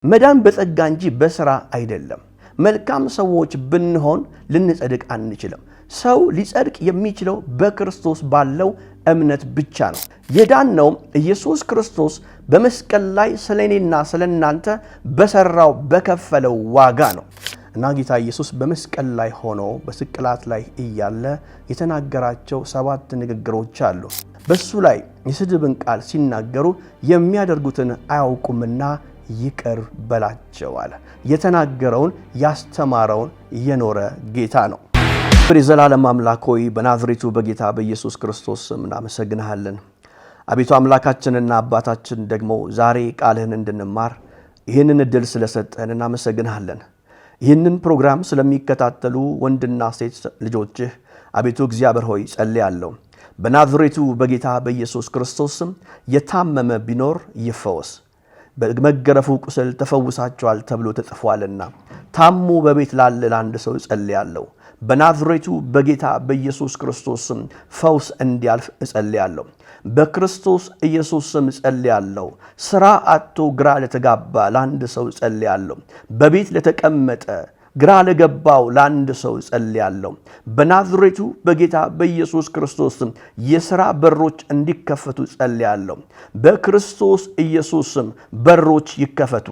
መዳን በጸጋ እንጂ በሥራ አይደለም። መልካም ሰዎች ብንሆን ልንጸድቅ አንችልም። ሰው ሊጸድቅ የሚችለው በክርስቶስ ባለው እምነት ብቻ ነው። የዳነው ኢየሱስ ክርስቶስ በመስቀል ላይ ስለኔና ስለናንተ በሰራው በከፈለው ዋጋ ነው። እና ጌታ ኢየሱስ በመስቀል ላይ ሆኖ በስቅላት ላይ እያለ የተናገራቸው 7 ንግግሮች አሉ። በሱ ላይ የስድብን ቃል ሲናገሩ የሚያደርጉትን አያውቁምና ይቅር በላቸው አለ። የተናገረውን ያስተማረውን የኖረ ጌታ ነው። የዘላለም አምላክ ሆይ በናዝሬቱ በጌታ በኢየሱስ ክርስቶስ ስም እናመሰግንሃለን። አቤቱ አምላካችንና አባታችን ደግሞ ዛሬ ቃልህን እንድንማር ይህንን እድል ስለሰጠን እናመሰግንሃለን። ይህንን ፕሮግራም ስለሚከታተሉ ወንድና ሴት ልጆችህ አቤቱ እግዚአብሔር ሆይ ጸልያለሁ። በናዝሬቱ በጌታ በኢየሱስ ክርስቶስ ስም የታመመ ቢኖር ይፈወስ። በመገረፉ ቁስል ተፈውሳቸዋል ተብሎ ተጽፏልና ታሙ በቤት ላለ ለአንድ ሰው ጸልያለሁ። በናዝሬቱ በጌታ በኢየሱስ ክርስቶስ ስም ፈውስ እንዲያልፍ እጸልያለሁ። በክርስቶስ ኢየሱስ ስም ጸልያለሁ። ሥራ አጥቶ ግራ ለተጋባ ለአንድ ሰው ጸልያለሁ። በቤት ለተቀመጠ ግራ ለገባው ለአንድ ሰው ጸልያለሁ። በናዝሬቱ በጌታ በኢየሱስ ክርስቶስ ስም የሥራ በሮች እንዲከፈቱ ጸልያለሁ። በክርስቶስ ኢየሱስ ስም በሮች ይከፈቱ።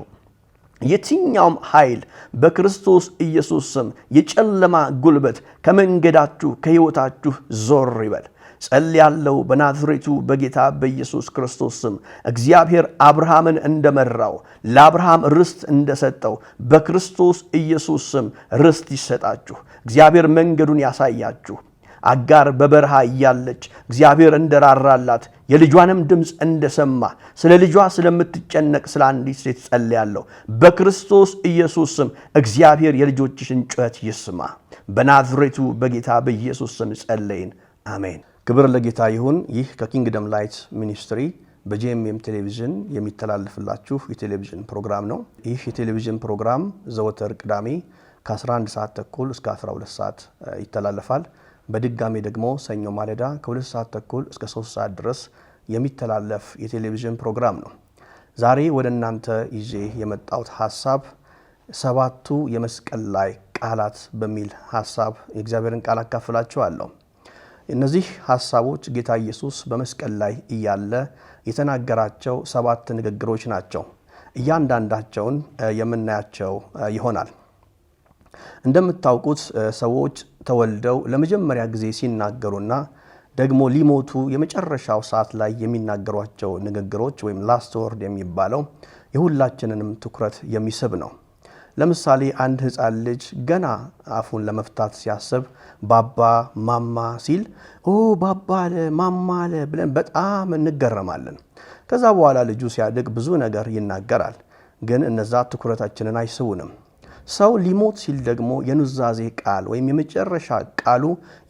የትኛውም ኃይል በክርስቶስ ኢየሱስ ስም የጨለማ ጉልበት ከመንገዳችሁ ከሕይወታችሁ ዞር ይበል ጸልያለሁ። በናዝሬቱ በጌታ በኢየሱስ ክርስቶስ ስም እግዚአብሔር አብርሃምን እንደመራው ለአብርሃም ርስት እንደሰጠው በክርስቶስ ኢየሱስ ስም ርስት ይሰጣችሁ። እግዚአብሔር መንገዱን ያሳያችሁ። አጋር በበረሃ እያለች እግዚአብሔር እንደራራላት የልጇንም ድምፅ እንደሰማ ስለ ልጇ ስለምትጨነቅ ስለ አንዲት ሴት ጸልያለሁ። በክርስቶስ ኢየሱስ ስም እግዚአብሔር የልጆችሽን ጩኸት ይስማ። በናዝሬቱ በጌታ በኢየሱስ ስም ጸለይን፣ አሜን። ክብር ለጌታ ይሁን። ይህ ከኪንግደም ላይት ሚኒስትሪ በጄኤምኤም ቴሌቪዥን የሚተላለፍላችሁ የቴሌቪዥን ፕሮግራም ነው። ይህ የቴሌቪዥን ፕሮግራም ዘወትር ቅዳሜ ከ11 ሰዓት ተኩል እስከ 12 ሰዓት ይተላለፋል። በድጋሚ ደግሞ ሰኞ ማለዳ ከ2 ሰዓት ተኩል እስከ 3 ሰዓት ድረስ የሚተላለፍ የቴሌቪዥን ፕሮግራም ነው። ዛሬ ወደ እናንተ ይዤ የመጣሁት ሐሳብ 7ቱ የመስቀል ላይ ቃላት በሚል ሐሳብ የእግዚአብሔርን ቃል አካፍላችኋለሁ። እነዚህ ሐሳቦች ጌታ ኢየሱስ በመስቀል ላይ እያለ የተናገራቸው 7 ንግግሮች ናቸው። እያንዳንዳቸውን የምናያቸው ይሆናል። እንደምታውቁት ሰዎች ተወልደው ለመጀመሪያ ጊዜ ሲናገሩና ደግሞ ሊሞቱ የመጨረሻው ሰዓት ላይ የሚናገሯቸው ንግግሮች ወይም ላስት ወርድ የሚባለው የሁላችንንም ትኩረት የሚስብ ነው። ለምሳሌ አንድ ሕፃን ልጅ ገና አፉን ለመፍታት ሲያስብ ባባ ማማ ሲል ባባ አለ ማማ አለ ብለን በጣም እንገረማለን። ከዛ በኋላ ልጁ ሲያድግ ብዙ ነገር ይናገራል፣ ግን እነዛ ትኩረታችንን አይስቡንም። ሰው ሊሞት ሲል ደግሞ የኑዛዜ ቃል ወይም የመጨረሻ ቃሉ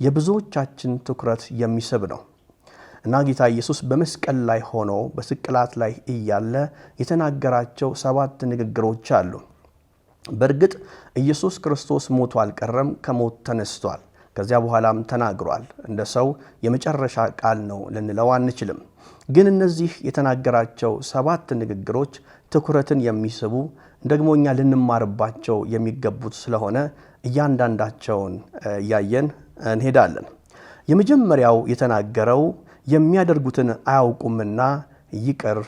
የብዙዎቻችን ትኩረት የሚስብ ነው እና ጌታ ኢየሱስ በመስቀል ላይ ሆኖ በስቅላት ላይ እያለ የተናገራቸው 7 ንግግሮች አሉ። በእርግጥ ኢየሱስ ክርስቶስ ሞቶ አልቀረም፣ ከሞት ተነስቷል። ከዚያ በኋላም ተናግሯል። እንደ ሰው የመጨረሻ ቃል ነው ልንለው አንችልም። ግን እነዚህ የተናገራቸው 7 ንግግሮች ትኩረትን የሚስቡ ደግሞ እኛ ልንማርባቸው የሚገቡት ስለሆነ እያንዳንዳቸውን እያየን እንሄዳለን። የመጀመሪያው የተናገረው የሚያደርጉትን አያውቁምና ይቅር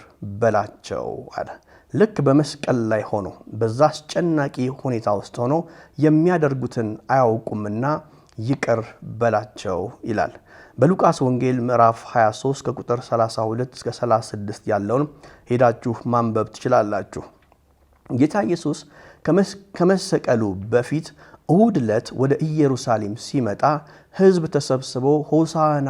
በላቸው አለ። ልክ በመስቀል ላይ ሆኖ በዛ አስጨናቂ ሁኔታ ውስጥ ሆኖ የሚያደርጉትን አያውቁምና ይቅር በላቸው ይላል። በሉቃስ ወንጌል ምዕራፍ 23 ከቁጥር 32 እስከ 36 ያለውን ሄዳችሁ ማንበብ ትችላላችሁ። ጌታ ኢየሱስ ከመሰቀሉ በፊት እሁድ ዕለት ወደ ኢየሩሳሌም ሲመጣ ሕዝብ ተሰብስቦ ሆሳና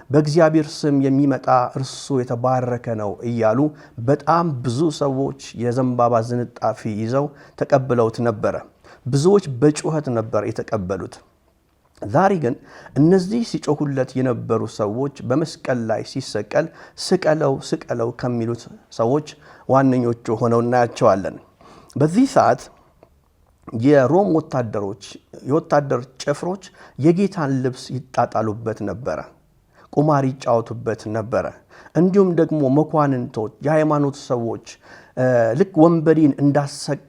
በእግዚአብሔር ስም የሚመጣ እርሱ የተባረከ ነው እያሉ በጣም ብዙ ሰዎች የዘንባባ ዝንጣፊ ይዘው ተቀብለውት ነበረ። ብዙዎች በጩኸት ነበር የተቀበሉት። ዛሬ ግን እነዚህ ሲጮሁለት የነበሩ ሰዎች በመስቀል ላይ ሲሰቀል ስቀለው ስቀለው ከሚሉት ሰዎች ዋነኞቹ ሆነው እናያቸዋለን። በዚህ ሰዓት የሮም ወታደሮች የወታደር ጭፍሮች የጌታን ልብስ ይጣጣሉበት ነበረ። ቁማር ይጫወቱበት ነበረ። እንዲሁም ደግሞ መኳንንቶች፣ የሃይማኖት ሰዎች ልክ ወንበዴን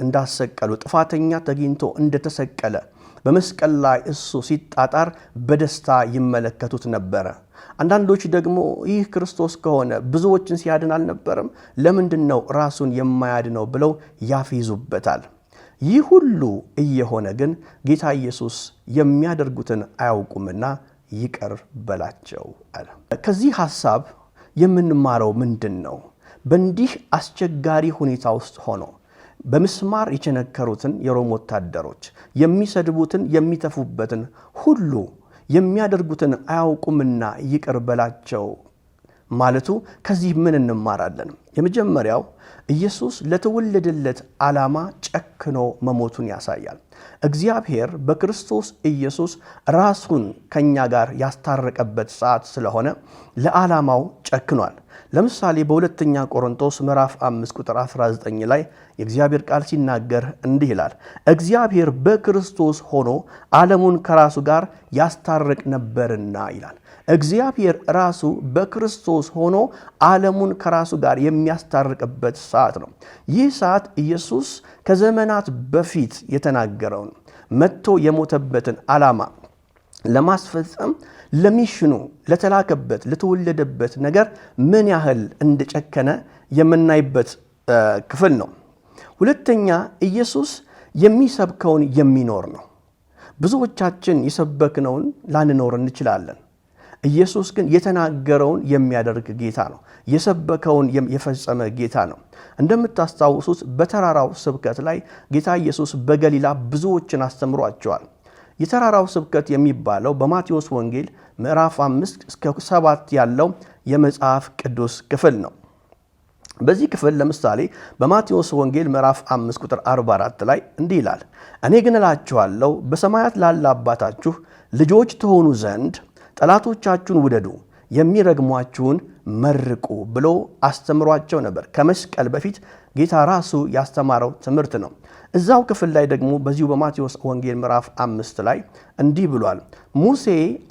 እንዳሰቀሉ ጥፋተኛ ተገኝቶ እንደተሰቀለ በመስቀል ላይ እሱ ሲጣጣር በደስታ ይመለከቱት ነበረ። አንዳንዶች ደግሞ ይህ ክርስቶስ ከሆነ ብዙዎችን ሲያድን አልነበረም? ለምንድነው ራሱን የማያድነው ብለው ያፌዙበታል። ይህ ሁሉ እየሆነ ግን ጌታ ኢየሱስ የሚያደርጉትን አያውቁምና ይቅር በላቸው አለ። ከዚህ ሐሳብ የምንማረው ምንድነው? በእንዲህ አስቸጋሪ ሁኔታ ውስጥ ሆኖ በምስማር የቸነከሩትን የሮም ወታደሮች የሚሰድቡትን የሚተፉበትን ሁሉ የሚያደርጉትን አያውቁምና ይቅር በላቸው ማለቱ ከዚህ ምን እንማራለን? የመጀመሪያው ኢየሱስ ለተወለደለት ዓላማ ጨክኖ መሞቱን ያሳያል። እግዚአብሔር በክርስቶስ ኢየሱስ ራሱን ከኛ ጋር ያስታረቀበት ሰዓት ስለሆነ ለዓላማው ጨክኗል። ለምሳሌ በሁለተኛ ቆሮንቶስ ምዕራፍ 5 ቁጥር 19 ላይ የእግዚአብሔር ቃል ሲናገር እንዲህ ይላል፣ እግዚአብሔር በክርስቶስ ሆኖ ዓለሙን ከራሱ ጋር ያስታርቅ ነበርና ይላል። እግዚአብሔር ራሱ በክርስቶስ ሆኖ ዓለሙን ከራሱ ጋር የሚያስታርቅበት ሰዓት ነው። ይህ ሰዓት ኢየሱስ ከዘመናት በፊት የተናገረውን መጥቶ የሞተበትን ዓላማ ለማስፈጸም ለሚሽኑ ለተላከበት ለተወለደበት ነገር ምን ያህል እንደጨከነ የምናይበት ክፍል ነው። ሁለተኛ ኢየሱስ የሚሰብከውን የሚኖር ነው። ብዙዎቻችን የሰበክነውን ላንኖር እንችላለን። ኢየሱስ ግን የተናገረውን የሚያደርግ ጌታ ነው። የሰበከውን የፈጸመ ጌታ ነው። እንደምታስታውሱት በተራራው ስብከት ላይ ጌታ ኢየሱስ በገሊላ ብዙዎችን አስተምሯቸዋል። የተራራው ስብከት የሚባለው በማቴዎስ ወንጌል ምዕራፍ 5 እስከ 7 ያለው የመጽሐፍ ቅዱስ ክፍል ነው። በዚህ ክፍል ለምሳሌ በማቴዎስ ወንጌል ምዕራፍ 5 ቁጥር 44 ላይ እንዲህ ይላል፣ እኔ ግን እላችኋለሁ በሰማያት ላለ አባታችሁ ልጆች ትሆኑ ዘንድ ጠላቶቻችሁን ውደዱ፣ የሚረግሟችሁን መርቁ ብሎ አስተምሯቸው ነበር። ከመስቀል በፊት ጌታ ራሱ ያስተማረው ትምህርት ነው። እዛው ክፍል ላይ ደግሞ በዚሁ በማቴዎስ ወንጌል ምዕራፍ 5 ላይ እንዲህ ብሏል፣ ሙሴ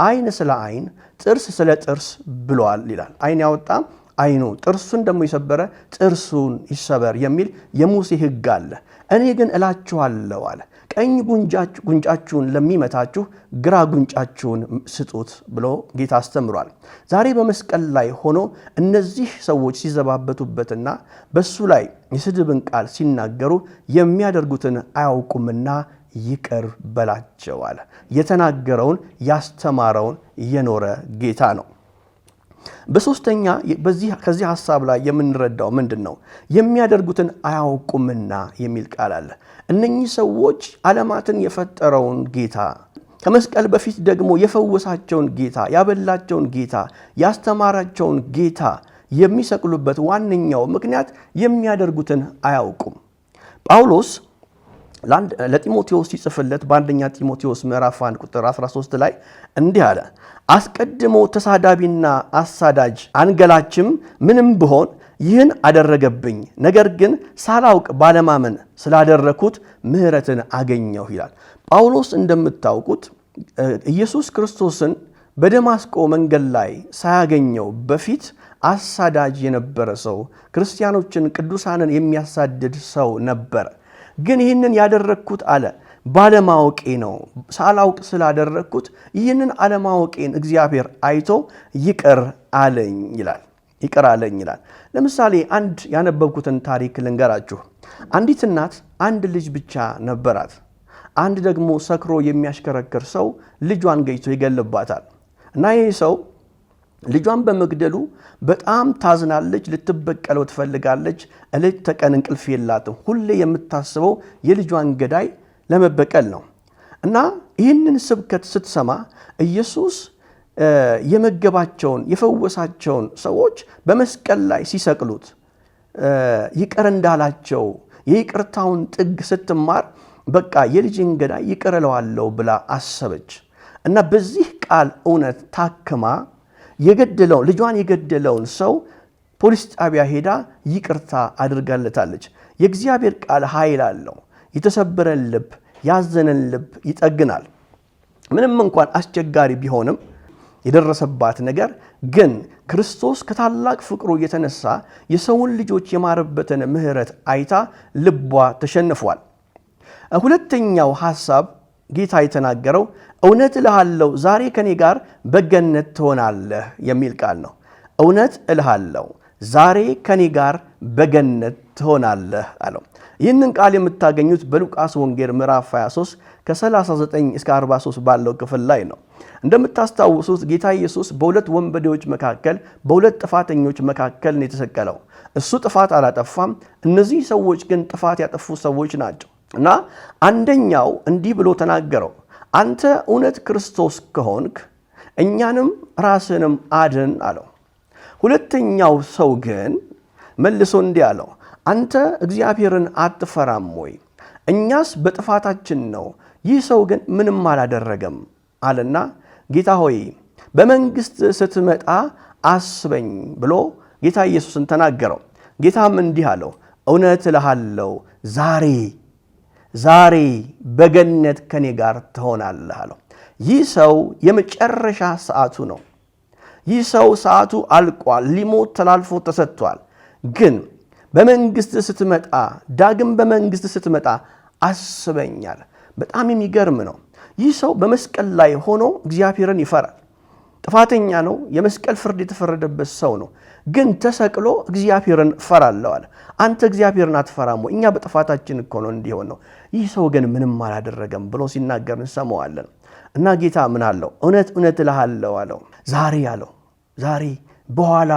ዓይን ስለ ዓይን ጥርስ ስለ ጥርስ ብሏል ይላል። ዓይን ያወጣ ዓይኑ፣ ጥርሱን ደግሞ የሰበረ ጥርሱን ይሰበር የሚል የሙሴ ሕግ አለ። እኔ ግን እላችኋለሁ አለ፣ ቀኝ ጉንጫችሁን ለሚመታችሁ ግራ ጉንጫችሁን ስጡት ብሎ ጌታ አስተምሯል። ዛሬ በመስቀል ላይ ሆኖ እነዚህ ሰዎች ሲዘባበቱበትና በሱ ላይ የስድብን ቃል ሲናገሩ የሚያደርጉትን አያውቁምና ይቅር በላቸው አለ። የተናገረውን ያስተማረውን የኖረ ጌታ ነው። በሶስተኛ ከዚህ ሐሳብ ላይ የምንረዳው ምንድነው? የሚያደርጉትን አያውቁምና የሚል ቃል አለ። እነኚህ ሰዎች ዓለማትን የፈጠረውን ጌታ፣ ከመስቀል በፊት ደግሞ የፈወሳቸውን ጌታ፣ ያበላቸውን ጌታ፣ ያስተማራቸውን ጌታ የሚሰቅሉበት ዋነኛው ምክንያት የሚያደርጉትን አያውቁም። ጳውሎስ ለጢሞቴዎስ ሲጽፍለት በአንደኛ ጢሞቴዎስ ምዕራፍ 1 ቁጥር 13 ላይ እንዲህ አለ፣ አስቀድሞ ተሳዳቢና አሳዳጅ አንገላችም ምንም ብሆን ይህን አደረገብኝ፣ ነገር ግን ሳላውቅ ባለማመን ስላደረኩት ምሕረትን አገኘሁ ይላል። ጳውሎስ እንደምታውቁት ኢየሱስ ክርስቶስን በደማስቆ መንገድ ላይ ሳያገኘው በፊት አሳዳጅ የነበረ ሰው፣ ክርስቲያኖችን ቅዱሳንን የሚያሳድድ ሰው ነበረ። ግን ይህንን ያደረግኩት አለ ባለማወቄ ነው። ሳላውቅ ስላደረግኩት ይህንን አለማወቄን እግዚአብሔር አይቶ ይቅር አለኝ ይላል። ለምሳሌ አንድ ያነበብኩትን ታሪክ ልንገራችሁ። አንዲት እናት አንድ ልጅ ብቻ ነበራት። አንድ ደግሞ ሰክሮ የሚያሽከረክር ሰው ልጇን ገጭቶ ይገልባታል እና ይህ ሰው ልጇን በመግደሉ በጣም ታዝናለች፣ ልትበቀለው ትፈልጋለች። እለት ተቀን እንቅልፍ የላትም። ሁሌ የምታስበው የልጇን ገዳይ ለመበቀል ነው እና ይህንን ስብከት ስትሰማ ኢየሱስ የመገባቸውን የፈወሳቸውን ሰዎች በመስቀል ላይ ሲሰቅሉት ይቅር እንዳላቸው የይቅርታውን ጥግ ስትማር በቃ የልጅን ገዳይ ይቅር እለዋለሁ ብላ አሰበች እና በዚህ ቃል እውነት ታክማ ልጇን የገደለውን ሰው ፖሊስ ጣቢያ ሄዳ ይቅርታ አድርጋለታለች። የእግዚአብሔር ቃል ኃይል አለው። የተሰበረን ልብ፣ ያዘነን ልብ ይጠግናል። ምንም እንኳን አስቸጋሪ ቢሆንም የደረሰባት ነገር ግን ክርስቶስ ከታላቅ ፍቅሩ የተነሳ የሰውን ልጆች የማረበትን ምሕረት አይታ ልቧ ተሸንፏል። ሁለተኛው ሐሳብ ጌታ የተናገረው እውነት እልሃለሁ ዛሬ ከኔ ጋር በገነት ትሆናለህ የሚል ቃል ነው። እውነት እልሃለሁ ዛሬ ከኔ ጋር በገነት ትሆናለህ አለው። ይህንን ቃል የምታገኙት በሉቃስ ወንጌል ምዕራፍ 23 ከ39 እስከ 43 ባለው ክፍል ላይ ነው። እንደምታስታውሱት ጌታ ኢየሱስ በሁለት ወንበዴዎች መካከል በሁለት ጥፋተኞች መካከል ነው የተሰቀለው። እሱ ጥፋት አላጠፋም። እነዚህ ሰዎች ግን ጥፋት ያጠፉ ሰዎች ናቸው እና አንደኛው እንዲህ ብሎ ተናገረው፣ አንተ እውነት ክርስቶስ ከሆንክ እኛንም ራስንም አድን አለው። ሁለተኛው ሰው ግን መልሶ እንዲህ አለው፣ አንተ እግዚአብሔርን አትፈራም ወይ? እኛስ በጥፋታችን ነው፣ ይህ ሰው ግን ምንም አላደረገም አለና ጌታ ሆይ በመንግስት ስትመጣ አስበኝ ብሎ ጌታ ኢየሱስን ተናገረው። ጌታም እንዲህ አለው፣ እውነት እልሃለሁ ዛሬ በገነት ከኔ ጋር ትሆናለህ አለው። ይህ ሰው የመጨረሻ ሰዓቱ ነው። ይህ ሰው ሰዓቱ አልቋል፣ ሊሞት ተላልፎ ተሰጥቷል። ግን በመንግስት ስትመጣ ዳግም በመንግስት ስትመጣ አስበኛል። በጣም የሚገርም ነው። ይህ ሰው በመስቀል ላይ ሆኖ እግዚአብሔርን ይፈራል። ጥፋተኛ ነው። የመስቀል ፍርድ የተፈረደበት ሰው ነው። ግን ተሰቅሎ እግዚአብሔርን ፈራለሁ አለ። አንተ እግዚአብሔርን አትፈራም ወይ? እኛ በጥፋታችን እኮ ነው እንዲሆን ነው። ይህ ሰው ግን ምንም አላደረገም ብሎ ሲናገር እንሰማዋለን። እና ጌታ ምን አለው? እውነት እውነት እልሃለሁ አለው። ዛሬ በኋላ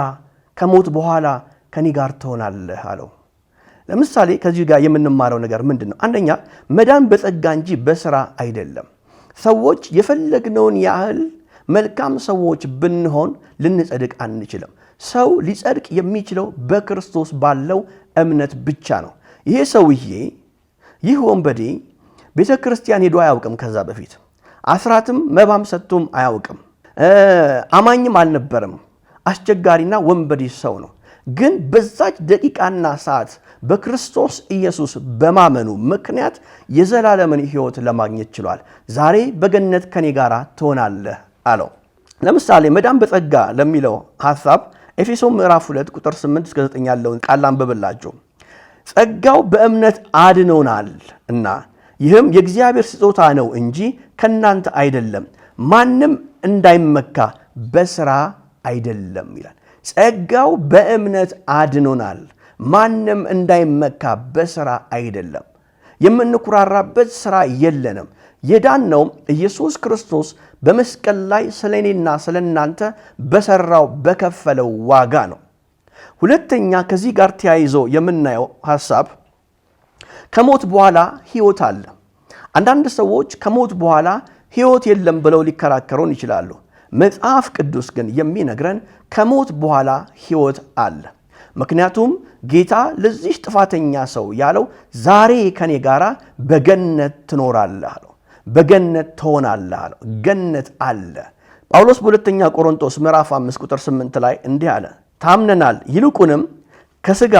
ከሞት በኋላ ከኔ ጋር ትሆናለህ አለው። ለምሳሌ ከዚህ ጋር የምንማረው ነገር ምንድን ነው? አንደኛ መዳን በጸጋ እንጂ በስራ አይደለም። ሰዎች የፈለግነውን ያህል መልካም ሰዎች ብንሆን ልንጸድቅ አንችልም። ሰው ሊጸድቅ የሚችለው በክርስቶስ ባለው እምነት ብቻ ነው። ይሄ ሰውዬ ይህ ወንበዴ ቤተ ክርስቲያን ሄዶ አያውቅም። ከዛ በፊት አስራትም መባም ሰጥቶም አያውቅም። አማኝም አልነበረም። አስቸጋሪና ወንበዴ ሰው ነው። ግን በዛች ደቂቃና ሰዓት በክርስቶስ ኢየሱስ በማመኑ ምክንያት የዘላለምን ሕይወት ለማግኘት ችሏል። ዛሬ በገነት ከኔ ጋር ትሆናለህ አለው። ለምሳሌ መዳን በጸጋ ለሚለው ሐሳብ ኤፌሶን ምዕራፍ 2 ቁጥር 8 እስከ 9 ያለውን ቃል አንብብላችሁ። ጸጋው በእምነት አድኖናል እና ይህም የእግዚአብሔር ስጦታ ነው እንጂ ከናንተ አይደለም፣ ማንም እንዳይመካ በስራ አይደለም ይላል። ጸጋው በእምነት አድኖናል፣ ማንም እንዳይመካ በስራ አይደለም። የምንኩራራበት ስራ የለንም። የዳነው ኢየሱስ ክርስቶስ በመስቀል ላይ ስለኔና ስለናንተ በሰራው በከፈለው ዋጋ ነው። ሁለተኛ ከዚህ ጋር ተያይዞ የምናየው ሐሳብ ከሞት በኋላ ሕይወት አለ። አንዳንድ ሰዎች ከሞት በኋላ ሕይወት የለም ብለው ሊከራከሩን ይችላሉ። መጽሐፍ ቅዱስ ግን የሚነግረን ከሞት በኋላ ሕይወት አለ። ምክንያቱም ጌታ ለዚህ ጥፋተኛ ሰው ያለው ዛሬ ከኔ ጋራ በገነት ትኖራለህ አለው። በገነት ትሆናለህ አለው። ገነት አለ። ጳውሎስ በሁለተኛ ቆሮንቶስ ምዕራፍ 5 ቁጥር 8 ላይ እንዲህ አለ፣ ታምነናል፣ ይልቁንም ከሥጋ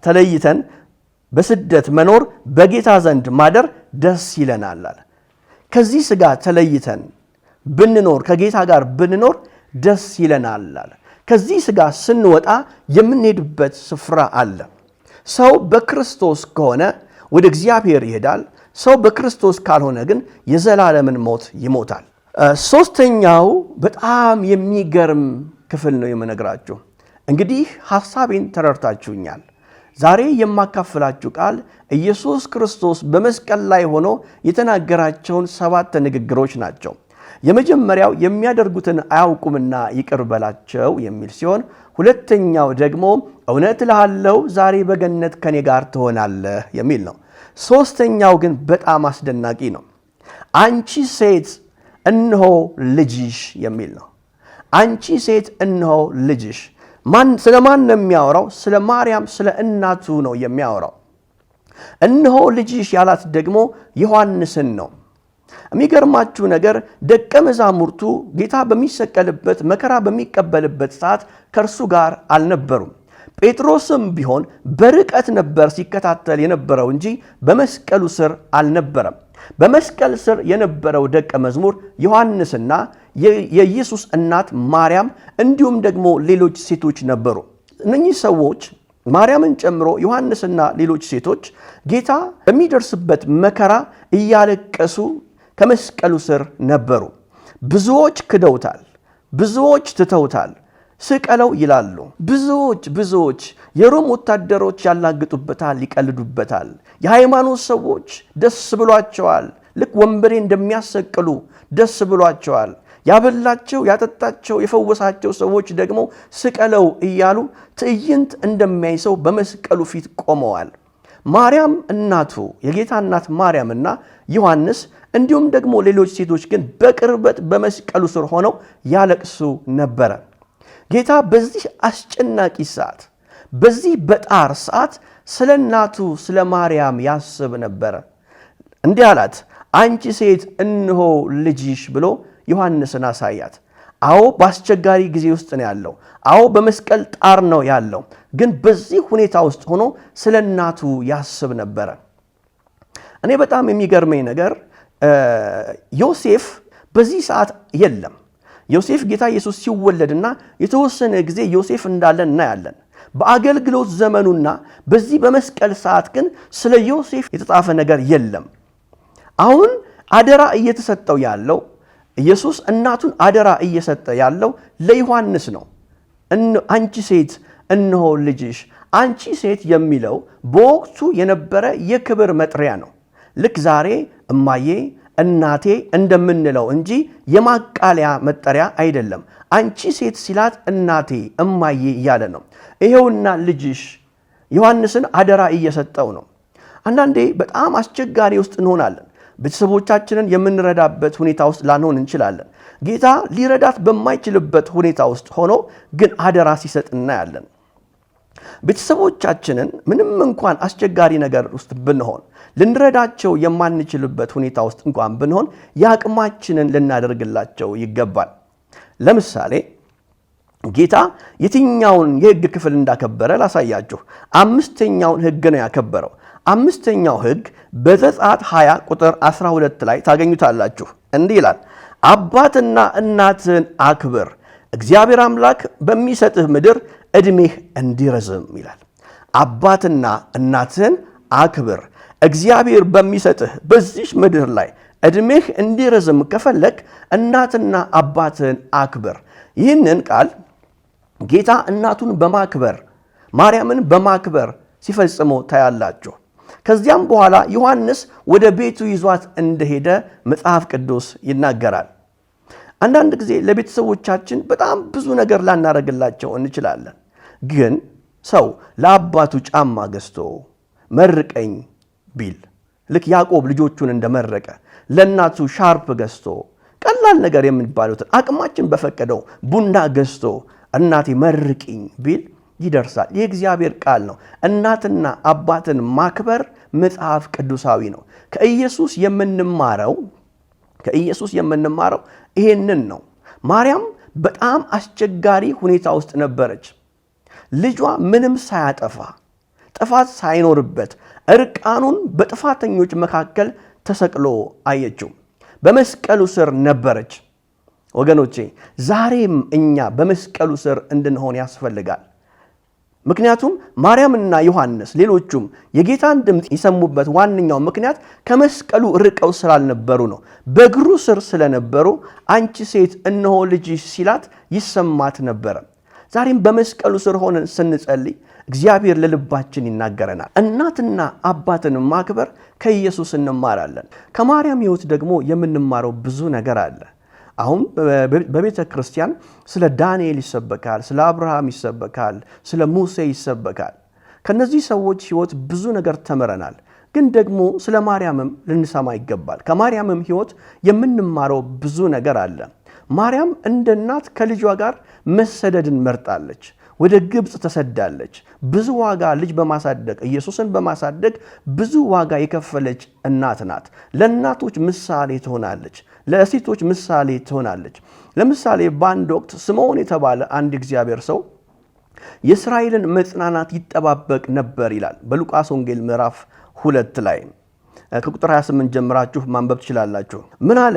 ተለይተን በስደት መኖር በጌታ ዘንድ ማደር ደስ ይለናል አለ። ከዚህ ሥጋ ተለይተን ብንኖር ከጌታ ጋር ብንኖር ደስ ይለናል አለ። ከዚህ ሥጋ ስንወጣ የምንሄድበት ስፍራ አለ። ሰው በክርስቶስ ከሆነ ወደ እግዚአብሔር ይሄዳል። ሰው በክርስቶስ ካልሆነ ግን የዘላለምን ሞት ይሞታል። ሶስተኛው በጣም የሚገርም ክፍል ነው የምነግራችሁ። እንግዲህ ሐሳቤን ተረድታችሁኛል። ዛሬ የማካፍላችሁ ቃል ኢየሱስ ክርስቶስ በመስቀል ላይ ሆኖ የተናገራቸውን 7 ንግግሮች ናቸው። የመጀመሪያው የሚያደርጉትን አያውቁምና ይቅር በላቸው የሚል ሲሆን፣ ሁለተኛው ደግሞ እውነት እልሃለሁ ዛሬ በገነት ከኔ ጋር ትሆናለህ የሚል ነው። ሶስተኛው ግን በጣም አስደናቂ ነው። አንቺ ሴት እነሆ ልጅሽ የሚል ነው። አንቺ ሴት እነሆ ልጅሽ። ስለ ማን ነው የሚያወራው? ስለ ማርያም ስለ እናቱ ነው የሚያወራው። እነሆ ልጅሽ ያላት ደግሞ ዮሐንስን ነው። የሚገርማችሁ ነገር ደቀ መዛሙርቱ ጌታ በሚሰቀልበት መከራ በሚቀበልበት ሰዓት ከእርሱ ጋር አልነበሩም። ጴጥሮስም ቢሆን በርቀት ነበር ሲከታተል የነበረው እንጂ በመስቀሉ ስር አልነበረም። በመስቀል ስር የነበረው ደቀ መዝሙር ዮሐንስና የኢየሱስ እናት ማርያም እንዲሁም ደግሞ ሌሎች ሴቶች ነበሩ። እነኚህ ሰዎች ማርያምን ጨምሮ ዮሐንስና ሌሎች ሴቶች ጌታ በሚደርስበት መከራ እያለቀሱ ከመስቀሉ ስር ነበሩ። ብዙዎች ክደውታል፣ ብዙዎች ትተውታል፣ ስቀለው ይላሉ። ብዙዎች የሮም ወታደሮች ያላግጡበታል፣ ይቀልዱበታል። የሃይማኖት ሰዎች ደስ ብሏቸዋል። ልክ ወንበዴ እንደሚያሰቅሉ ደስ ብሏቸዋል። ያበላቸው፣ ያጠጣቸው፣ የፈወሳቸው ሰዎች ደግሞ ስቀለው እያሉ ትዕይንት እንደሚያይ ሰው በመስቀሉ ፊት ቆመዋል። ማርያም እናቱ የጌታ እናት ማርያምና ዮሐንስ እንዲሁም ደግሞ ሌሎች ሴቶች ግን በቅርበት በመስቀሉ ስር ሆነው ያለቅሱ ነበረ። ጌታ በዚህ አስጨናቂ ሰዓት፣ በዚህ በጣር ሰዓት ስለ እናቱ ስለ ማርያም ያስብ ነበረ። እንዲህ አላት፣ አንቺ ሴት እነሆ ልጅሽ ብሎ ዮሐንስን አሳያት። አዎ በአስቸጋሪ ጊዜ ውስጥ ነው ያለው። አዎ በመስቀል ጣር ነው ያለው። ግን በዚህ ሁኔታ ውስጥ ሆኖ ስለ እናቱ ያስብ ነበረ። እኔ በጣም የሚገርመኝ ነገር ዮሴፍ በዚህ ሰዓት የለም። ዮሴፍ ጌታ ኢየሱስ ሲወለድና የተወሰነ ጊዜ ዮሴፍ እንዳለ እናያለን። በአገልግሎት ዘመኑና በዚህ በመስቀል ሰዓት ግን ስለ ዮሴፍ የተጻፈ ነገር የለም። አሁን አደራ እየተሰጠው ያለው ኢየሱስ እናቱን አደራ እየሰጠ ያለው ለዮሐንስ ነው። አንቺ ሴት እነሆ ልጅሽ። አንቺ ሴት የሚለው በወቅቱ የነበረ የክብር መጥሪያ ነው። ልክ ዛሬ እማዬ እናቴ እንደምንለው እንጂ የማቃለያ መጠሪያ አይደለም። አንቺ ሴት ሲላት እናቴ እማዬ እያለ ነው። ይሄውና ልጅሽ ዮሐንስን አደራ እየሰጠው ነው። አንዳንዴ በጣም አስቸጋሪ ውስጥ እንሆናለን። ቤተሰቦቻችንን የምንረዳበት ሁኔታ ውስጥ ላንሆን እንችላለን። ጌታ ሊረዳት በማይችልበት ሁኔታ ውስጥ ሆኖ ግን አደራ ሲሰጥ እናያለን። ቤተሰቦቻችንን ምንም እንኳን አስቸጋሪ ነገር ውስጥ ብንሆን ልንረዳቸው የማንችልበት ሁኔታ ውስጥ እንኳን ብንሆን የአቅማችንን ልናደርግላቸው ይገባል። ለምሳሌ ጌታ የትኛውን የሕግ ክፍል እንዳከበረ ላሳያችሁ። 5ኛውን ሕግ ነው ያከበረው። 5ኛው ሕግ በዘጸአት 20 ቁጥር 12 ላይ ታገኙታላችሁ። እንዲህ ይላል፣ አባትና እናትን አክብር፣ እግዚአብሔር አምላክ በሚሰጥህ ምድር ዕድሜህ እንዲረዝም ይላል። አባትና እናትን አክብር፣ እግዚአብሔር በሚሰጥህ በዚህ ምድር ላይ ዕድሜህ እንዲረዝም ከፈለክ እናትና አባትን አክብር። ይህንን ቃል ጌታ እናቱን በማክበር ማርያምን በማክበር ሲፈጽመው ታያላችሁ። ከዚያም በኋላ ዮሐንስ ወደ ቤቱ ይዟት እንደሄደ መጽሐፍ ቅዱስ ይናገራል። አንዳንድ ጊዜ ለቤተሰቦቻችን በጣም ብዙ ነገር ላናረግላቸው እንችላለን። ግን ሰው ለአባቱ ጫማ ገዝቶ መርቀኝ ቢል ልክ ያዕቆብ ልጆቹን እንደመረቀ ለእናቱ ሻርፕ ገዝቶ ቀላል ነገር የሚባሉትን አቅማችን በፈቀደው ቡና ገዝቶ እናቴ መርቂኝ ቢል ይደርሳል። የእግዚአብሔር ቃል ነው። እናትና አባትን ማክበር መጽሐፍ ቅዱሳዊ ነው። ከኢየሱስ የምንማረው ይሄንን ነው። ማርያም በጣም አስቸጋሪ ሁኔታ ውስጥ ነበረች። ልጇ ምንም ሳያጠፋ ጥፋት ሳይኖርበት እርቃኑን በጥፋተኞች መካከል ተሰቅሎ አየችው። በመስቀሉ ስር ነበረች። ወገኖቼ ዛሬም እኛ በመስቀሉ ስር እንድንሆን ያስፈልጋል። ምክንያቱም ማርያምና ዮሐንስ ሌሎቹም የጌታን ድምፅ የሰሙበት ዋነኛው ምክንያት ከመስቀሉ ርቀው ስላልነበሩ ነው። በእግሩ ስር ስለነበሩ አንቺ ሴት እነሆ ልጅሽ ሲላት ይሰማት ነበረ። ዛሬም በመስቀሉ ስር ሆነን ስንጸልይ እግዚአብሔር ለልባችን ይናገረናል። እናትና አባትን ማክበር ከኢየሱስ እንማራለን። ከማርያም ሕይወት ደግሞ የምንማረው ብዙ ነገር አለ። አሁን በቤተ ክርስቲያን ስለ ዳንኤል ይሰበካል፣ ስለ አብርሃም ይሰበካል፣ ስለ ሙሴ ይሰበካል። ከነዚህ ሰዎች ሕይወት ብዙ ነገር ተምረናል። ግን ደግሞ ስለ ማርያምም ልንሰማ ይገባል። ከማርያምም ሕይወት የምንማረው ብዙ ነገር አለ። ማርያም እንደ እናት ከልጇ ጋር መሰደድን መርጣለች። ወደ ግብፅ ተሰዳለች። ብዙ ዋጋ ልጅ በማሳደግ ኢየሱስን በማሳደግ ብዙ ዋጋ የከፈለች እናት ናት። ለእናቶች ምሳሌ ትሆናለች፣ ለሴቶች ምሳሌ ትሆናለች። ለምሳሌ በአንድ ወቅት ስምዖን የተባለ አንድ እግዚአብሔር ሰው የእስራኤልን መጽናናት ይጠባበቅ ነበር ይላል በሉቃስ ወንጌል ምዕራፍ 2 ላይ ከቁጥር 28 ጀምራችሁ ማንበብ ትችላላችሁ። ምን አለ?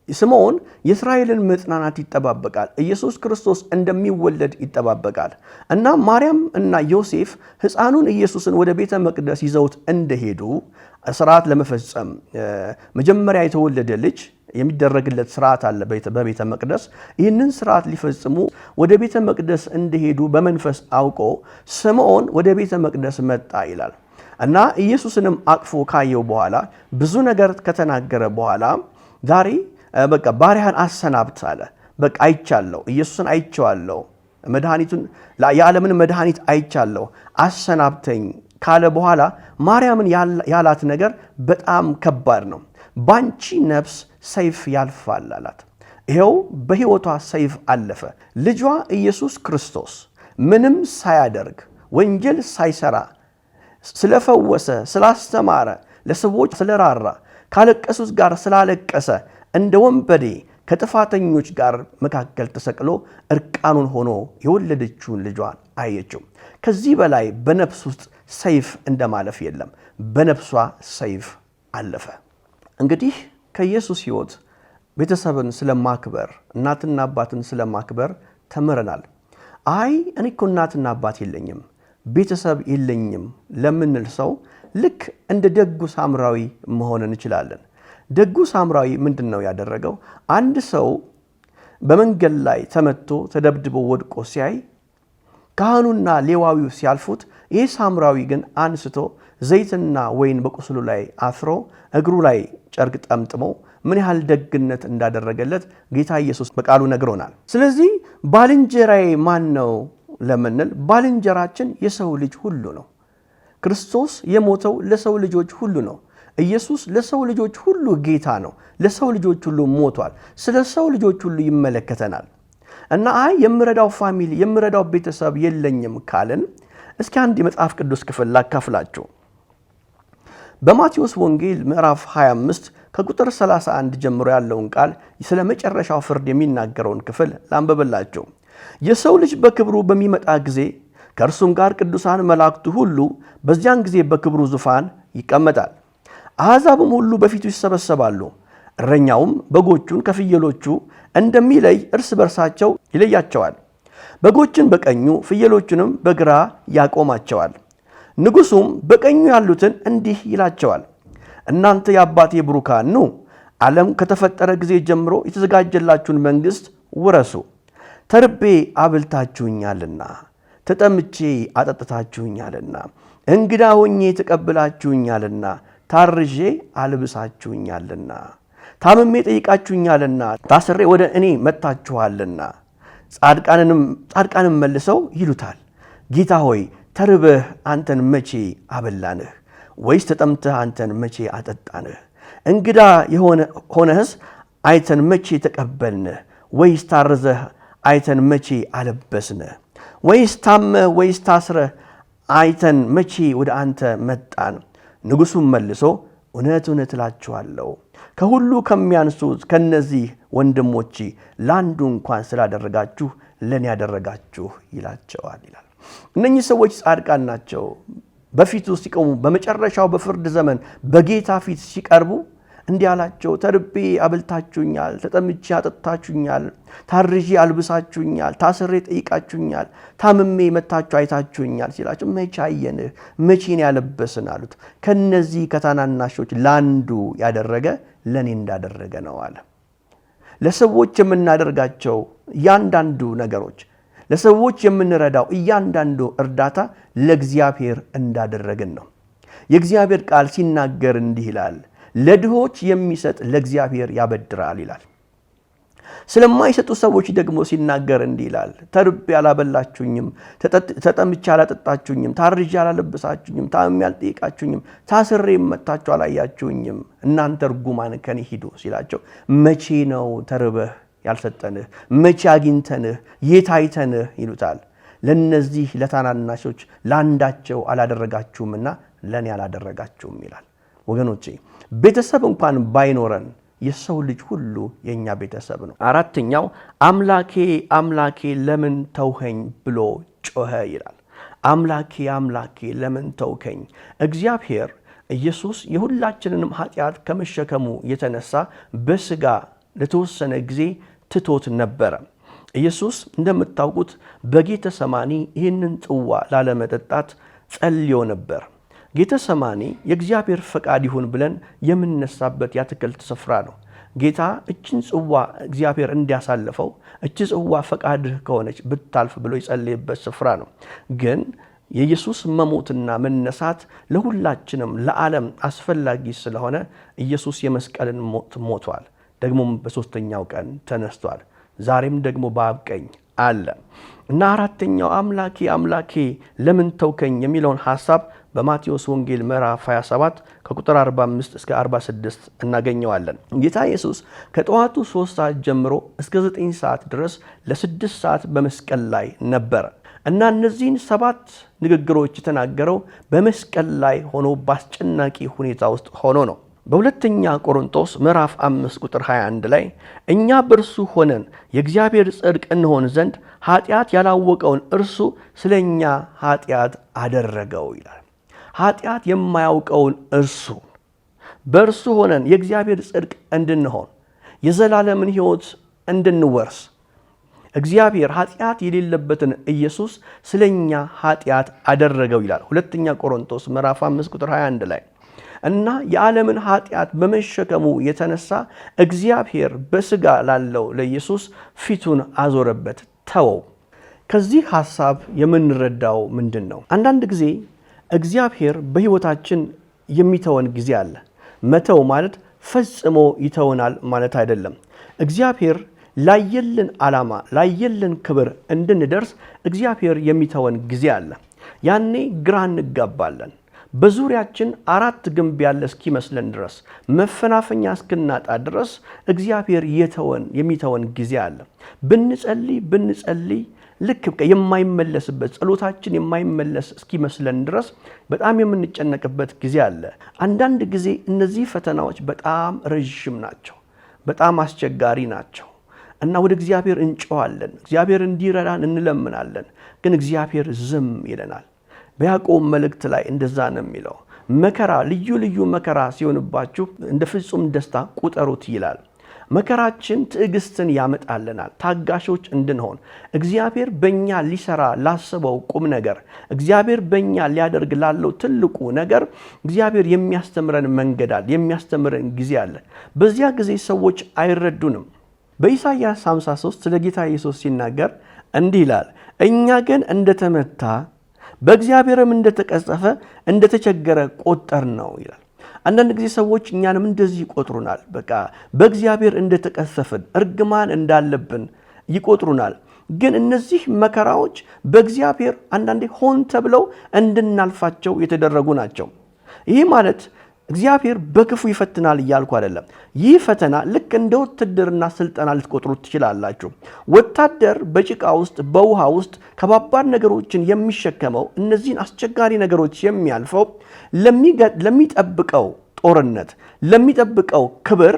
ስምዖን የእስራኤልን መጽናናት ይጠባበቃል፣ ኢየሱስ ክርስቶስ እንደሚወለድ ይጠባበቃል እና ማርያም እና ዮሴፍ ሕፃኑን ኢየሱስን ወደ ቤተ መቅደስ ይዘውት እንደሄዱ ስርዓት ለመፈጸም መጀመሪያ የተወለደ ልጅ የሚደረግለት ስርዓት አለ በቤተ መቅደስ። ይህንን ስርዓት ሊፈጽሙ ወደ ቤተ መቅደስ እንደሄዱ በመንፈስ አውቆ ስምዖን ወደ ቤተ መቅደስ መጣ ይላል እና ኢየሱስንም አቅፎ ካየው በኋላ ብዙ ነገር ከተናገረ በኋላ ዛሬ በቃ ባሪያህን አሰናብት አለ። በቃ አይቻለሁ፣ ኢየሱስን አይቼዋለሁ፣ መድኃኒቱን የዓለምን መድኃኒት አይቻለሁ፣ አሰናብተኝ ካለ በኋላ ማርያምን ያላት ነገር በጣም ከባድ ነው። ባንቺ ነፍስ ሰይፍ ያልፋል አላት። ይሄው በሕይወቷ ሰይፍ አለፈ። ልጇ ኢየሱስ ክርስቶስ ምንም ሳያደርግ ወንጀል ሳይሰራ ስለፈወሰ፣ ስላስተማረ፣ ለሰዎች ስለራራ፣ ካለቀሱት ጋር ስላለቀሰ እንደ ወንበዴ ከጥፋተኞች ጋር መካከል ተሰቅሎ እርቃኑን ሆኖ የወለደችውን ልጇን አየችው። ከዚህ በላይ በነፍስ ውስጥ ሰይፍ እንደማለፍ የለም። በነፍሷ ሰይፍ አለፈ። እንግዲህ ከኢየሱስ ሕይወት ቤተሰብን ስለማክበር፣ እናትና አባትን ስለማክበር ተምረናል። አይ እኔ እኮ እናትና አባት የለኝም፣ ቤተሰብ የለኝም ለምንል ሰው ልክ እንደ ደጉ ሳምራዊ መሆን እንችላለን። ደጉ ሳምራዊ ምንድን ነው ያደረገው? አንድ ሰው በመንገድ ላይ ተመቶ ተደብድቦ ወድቆ ሲያይ ካህኑና ሌዋዊው ሲያልፉት፣ ይህ ሳምራዊ ግን አንስቶ ዘይትና ወይን በቁስሉ ላይ አስሮ እግሩ ላይ ጨርቅ ጠምጥሞ ምን ያህል ደግነት እንዳደረገለት ጌታ ኢየሱስ በቃሉ ነግሮናል። ስለዚህ ባልንጀራዬ ማን ነው ለምንል፣ ባልንጀራችን የሰው ልጅ ሁሉ ነው። ክርስቶስ የሞተው ለሰው ልጆች ሁሉ ነው። ኢየሱስ ለሰው ልጆች ሁሉ ጌታ ነው። ለሰው ልጆች ሁሉ ሞቷል። ስለ ሰው ልጆች ሁሉ ይመለከተናል። እና አይ የምረዳው ፋሚሊ የምረዳው ቤተሰብ የለኝም ካልን እስኪ አንድ የመጽሐፍ ቅዱስ ክፍል ላካፍላችሁ። በማቴዎስ ወንጌል ምዕራፍ 25 ከቁጥር 31 ጀምሮ ያለውን ቃል ስለ መጨረሻው ፍርድ የሚናገረውን ክፍል ላንብብላችሁ። የሰው ልጅ በክብሩ በሚመጣ ጊዜ ከእርሱም ጋር ቅዱሳን መላእክቱ ሁሉ በዚያን ጊዜ በክብሩ ዙፋን ይቀመጣል። አሕዛብም ሁሉ በፊቱ ይሰበሰባሉ። እረኛውም በጎቹን ከፍየሎቹ እንደሚለይ እርስ በርሳቸው ይለያቸዋል። በጎችን በቀኙ ፍየሎቹንም በግራ ያቆማቸዋል። ንጉሡም በቀኙ ያሉትን እንዲህ ይላቸዋል፣ እናንተ የአባቴ ብሩካን ኑ፣ ዓለም ከተፈጠረ ጊዜ ጀምሮ የተዘጋጀላችሁን መንግሥት ውረሱ። ተርቤ አብልታችሁኛልና፣ ተጠምቼ አጠጥታችሁኛልና፣ እንግዳ ሆኜ ተቀብላችሁኛልና፣ ታርዤ አልብሳችሁኛልና፣ ታምሜ ጠይቃችሁኛልና፣ ታስሬ ወደ እኔ መጥታችኋልና። ጻድቃንም መልሰው ይሉታል፣ ጌታ ሆይ ተርበህ አንተን መቼ አበላንህ? ወይስ ተጠምተህ አንተን መቼ አጠጣንህ? እንግዳ ሆነህስ አይተን መቼ ተቀበልንህ? ወይስ ታርዘህ አይተን መቼ አለበስንህ? ወይስ ታመህ ወይስ ታስረህ አይተን መቼ ወደ አንተ መጣን? ንጉሡም መልሶ እውነት እውነት እላችኋለሁ ከሁሉ ከሚያንሱት ከነዚህ ወንድሞቼ ለአንዱ እንኳን ስላደረጋችሁ ለእኔ ያደረጋችሁ ይላቸዋል ይላል። እነኚህ ሰዎች ጻድቃን ናቸው። በፊቱ ሲቆሙ በመጨረሻው በፍርድ ዘመን በጌታ ፊት ሲቀርቡ እንዲህ አላቸው፣ ተርቤ አብልታችሁኛል፣ ተጠምቼ አጠጥታችሁኛል፣ ታርዤ አልብሳችሁኛል፣ ታስሬ ጠይቃችሁኛል፣ ታምሜ መታችሁ አይታችሁኛል ሲላቸው መቼ አየንህ? መቼን ያለበስን አሉት። ከነዚህ ከታናናሾች ለአንዱ ያደረገ ለእኔ እንዳደረገ ነው አለ። ለሰዎች የምናደርጋቸው እያንዳንዱ ነገሮች፣ ለሰዎች የምንረዳው እያንዳንዱ እርዳታ ለእግዚአብሔር እንዳደረግን ነው። የእግዚአብሔር ቃል ሲናገር እንዲህ ይላል፣ ለድሆች የሚሰጥ ለእግዚአብሔር ያበድራል ይላል። ስለማይሰጡ ሰዎች ደግሞ ሲናገር እንዲህ ይላል፣ ተርቤ አላበላችሁኝም፣ ተጠምቼ አላጠጣችሁኝም፣ ታርዤ አላለበሳችሁኝም፣ ታምሜ አልጠየቃችሁኝም፣ ታስሬ መጥታችሁ አላያችሁኝም፣ እናንተ ርጉማን ከኔ ሂዱ ሲላቸው መቼ ነው ተርበህ ያልሰጠንህ? መቼ አግኝተንህ የት አይተንህ ይሉታል። ለነዚህ ለታናናሾች ለአንዳቸው አላደረጋችሁምና ለእኔ አላደረጋችሁም ይላል። ወገኖቼ ቤተሰብ እንኳን ባይኖረን የሰው ልጅ ሁሉ የኛ ቤተሰብ ነው። አራተኛው አምላኬ አምላኬ ለምን ተውኸኝ ብሎ ጮኸ ይላል። አምላኬ አምላኬ ለምን ተውከኝ? እግዚአብሔር ኢየሱስ የሁላችንንም ኃጢአት ከመሸከሙ የተነሳ በስጋ ለተወሰነ ጊዜ ትቶት ነበር። ኢየሱስ እንደምታውቁት በጌተሰማኒ ይህንን ጽዋ ላለመጠጣት ጸልዮ ነበር። ጌተሰማኒ የእግዚአብሔር ፈቃድ ይሁን ብለን የምንነሳበት የአትክልት ስፍራ ነው። ጌታ እችን ጽዋ እግዚአብሔር እንዲያሳልፈው እች ጽዋ ፈቃድህ ከሆነች ብታልፍ ብሎ የጸለየበት ስፍራ ነው። ግን የኢየሱስ መሞትና መነሳት ለሁላችንም ለዓለም አስፈላጊ ስለሆነ ኢየሱስ የመስቀልን ሞት ሞቷል። ደግሞም በሶስተኛው ቀን ተነስቷል። ዛሬም ደግሞ በአብ ቀኝ አለ እና አራተኛው አምላኬ አምላኬ ለምን ተውከኝ የሚለውን ሐሳብ በማቴዎስ ወንጌል ምዕራፍ 27 ከቁጥር 45 እስከ 46 እናገኘዋለን። ጌታ ኢየሱስ ከጠዋቱ 3 ሰዓት ጀምሮ እስከ 9 ሰዓት ድረስ ለ6 ሰዓት በመስቀል ላይ ነበር እና እነዚህን 7 ንግግሮች የተናገረው በመስቀል ላይ ሆኖ በአስጨናቂ ሁኔታ ውስጥ ሆኖ ነው። በሁለተኛ ቆሮንቶስ ምዕራፍ 5 ቁጥር 21 ላይ እኛ በእርሱ ሆነን የእግዚአብሔር ጽድቅ እንሆን ዘንድ ኃጢአት ያላወቀውን እርሱ ስለኛ ኃጢአት አደረገው ይላል። ኃጢአት የማያውቀውን እርሱ በእርሱ ሆነን የእግዚአብሔር ጽድቅ እንድንሆን የዘላለምን ሕይወት እንድንወርስ እግዚአብሔር ኃጢአት የሌለበትን ኢየሱስ ስለኛ ኃጢአት አደረገው ይላል ሁለተኛ ቆሮንቶስ ምዕራፍ 5 ቁጥር 21 ላይ እና የዓለምን ኃጢአት በመሸከሙ የተነሳ እግዚአብሔር በስጋ ላለው ለኢየሱስ ፊቱን አዞረበት፣ ተወው። ከዚህ ሐሳብ የምንረዳው ምንድነው? አንዳንድ ጊዜ እግዚአብሔር በሕይወታችን የሚተወን ጊዜ አለ። መተው ማለት ፈጽሞ ይተወናል ማለት አይደለም። እግዚአብሔር ላየልን ዓላማ ላየልን ክብር እንድንደርስ እግዚአብሔር የሚተወን ጊዜ አለ። ያኔ ግራ እንጋባለን። በዙሪያችን 4 ግንብ ያለ እስኪመስለን ድረስ መፈናፈኛ እስክናጣ ድረስ እግዚአብሔር የሚተወን ጊዜ አለ። ብንጸልይ ልክ የማይመለስበት ጸሎታችን የማይመለስ እስኪመስለን ድረስ በጣም የምንጨነቅበት ጊዜ አለ። አንዳንድ ጊዜ እነዚህ ፈተናዎች በጣም ረጅም ናቸው፣ በጣም አስቸጋሪ ናቸው እና ወደ እግዚአብሔር እንጮሃለን፣ እግዚአብሔር እንዲረዳን እንለምናለን። ግን እግዚአብሔር ዝም ይለናል። በያዕቆብ መልእክት ላይ እንደዛ ነው የሚለው፣ መከራ ልዩ ልዩ መከራ ሲሆንባችሁ እንደ ፍጹም ደስታ ቁጠሩት ይላል። መከራችን ትዕግስትን ያመጣልናል፣ ታጋሾች እንድንሆን እግዚአብሔር በእኛ ሊሰራ ላስበው ቁም ነገር፣ እግዚአብሔር በእኛ ሊያደርግ ላለው ትልቁ ነገር እግዚአብሔር የሚያስተምረን መንገድ አለ፣ የሚያስተምረን ጊዜ አለ። በዚያ ጊዜ ሰዎች አይረዱንም። በኢሳይያስ 53 ስለ ጌታ ኢየሱስ ሲናገር እንዲህ ይላል፣ እኛ ግን እንደተመታ በእግዚአብሔርም እንደተቀጸፈ እንደተቸገረ ቆጠር ነው ይላል። አንዳንድ ጊዜ ሰዎች እኛንም እንደዚህ ይቆጥሩናል። በቃ በእግዚአብሔር እንደተቀሰፍን እርግማን እንዳለብን ይቆጥሩናል። ግን እነዚህ መከራዎች በእግዚአብሔር አንዳንዴ ሆን ተብለው እንድናልፋቸው የተደረጉ ናቸው። ይህ ማለት እግዚአብሔር በክፉ ይፈትናል እያልኩ አይደለም። ይህ ፈተና ልክ እንደ ውትድርና ስልጠና ልትቆጥሩት ትችላላችሁ። ወታደር በጭቃ ውስጥ በውሃ ውስጥ ከባባድ ነገሮችን የሚሸከመው እነዚህን አስቸጋሪ ነገሮች የሚያልፈው ለሚጠብቀው ጦርነት ለሚጠብቀው ክብር